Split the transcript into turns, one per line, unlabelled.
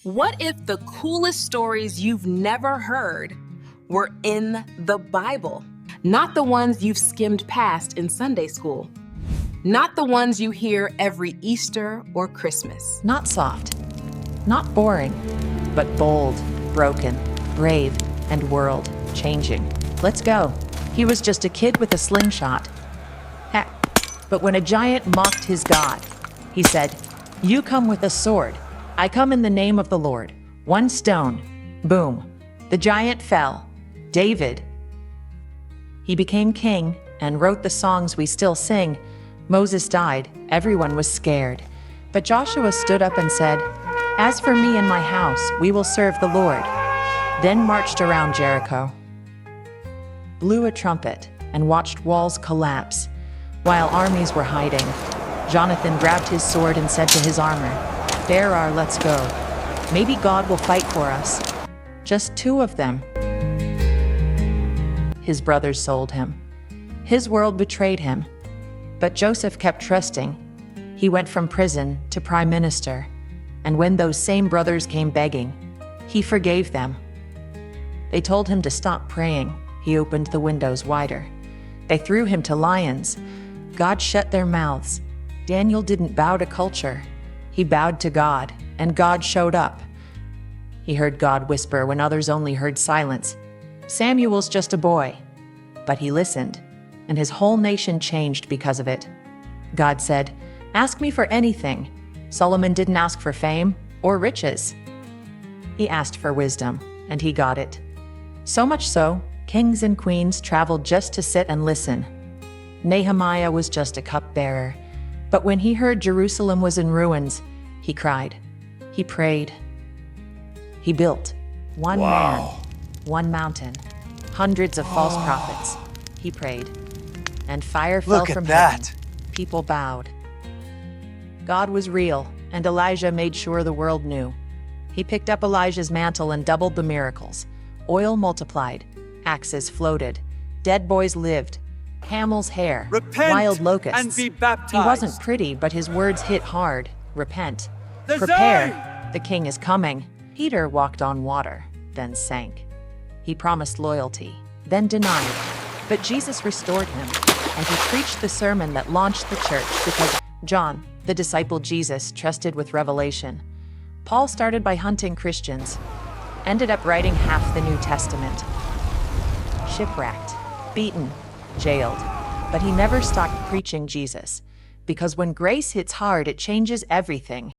What if the coolest stories you've never heard were in the Bible? Not the ones you've skimmed past in Sunday school. Not the ones you hear every Easter or Christmas.
Not soft, not boring, but bold, broken, brave, and world-changing. Let's go. He was just a kid with a slingshot. Heck, but when a giant mocked his God, he said, "You come with a sword. I come in the name of the Lord." One stone. Boom. The giant fell. David. He became king and wrote the songs we still sing. Moses died. Everyone was scared. But Joshua stood up and said, "As for me and my house, we will serve the Lord." Then marched around Jericho, blew a trumpet, and watched walls collapse. While armies were hiding, Jonathan grabbed his sword and said to his armor, "There are, let's go. Maybe God will fight for us." Just two of them. His brothers sold him. His world betrayed him. But Joseph kept trusting. He went from prison to prime minister. And when those same brothers came begging, he forgave them. They told him to stop praying. He opened the windows wider. They threw him to lions. God shut their mouths. Daniel didn't bow to culture. He bowed to God, and God showed up. He heard God whisper when others only heard silence. Samuel's just a boy. But he listened, and his whole nation changed because of it. God said, "Ask me for anything." Solomon didn't ask for fame or riches. He asked for wisdom, and he got it. So much so, kings and queens traveled just to sit and listen. Nehemiah was just a cupbearer. But when he heard Jerusalem was in ruins, he cried. He prayed. He built. One man, one mountain, hundreds of false prophets. He prayed. And fire fell from heaven. People bowed. God was real, and Elijah made sure the world knew. He picked up Elijah's mantle and doubled the miracles. Oil multiplied, axes floated, dead boys lived, camel's hair,
Repent
wild locusts.
and be baptized.
He wasn't pretty, but his words hit hard. Repent.
The
Prepare. The king is coming. Peter walked on water, then sank. He promised loyalty, then denied. But Jesus restored him, and he preached the sermon that launched the church because John, the disciple Jesus, trusted with revelation. Paul started by hunting Christians, ended up writing half the New Testament. Shipwrecked, beaten, jailed, but he never stopped preaching Jesus, because when grace hits hard, it changes everything.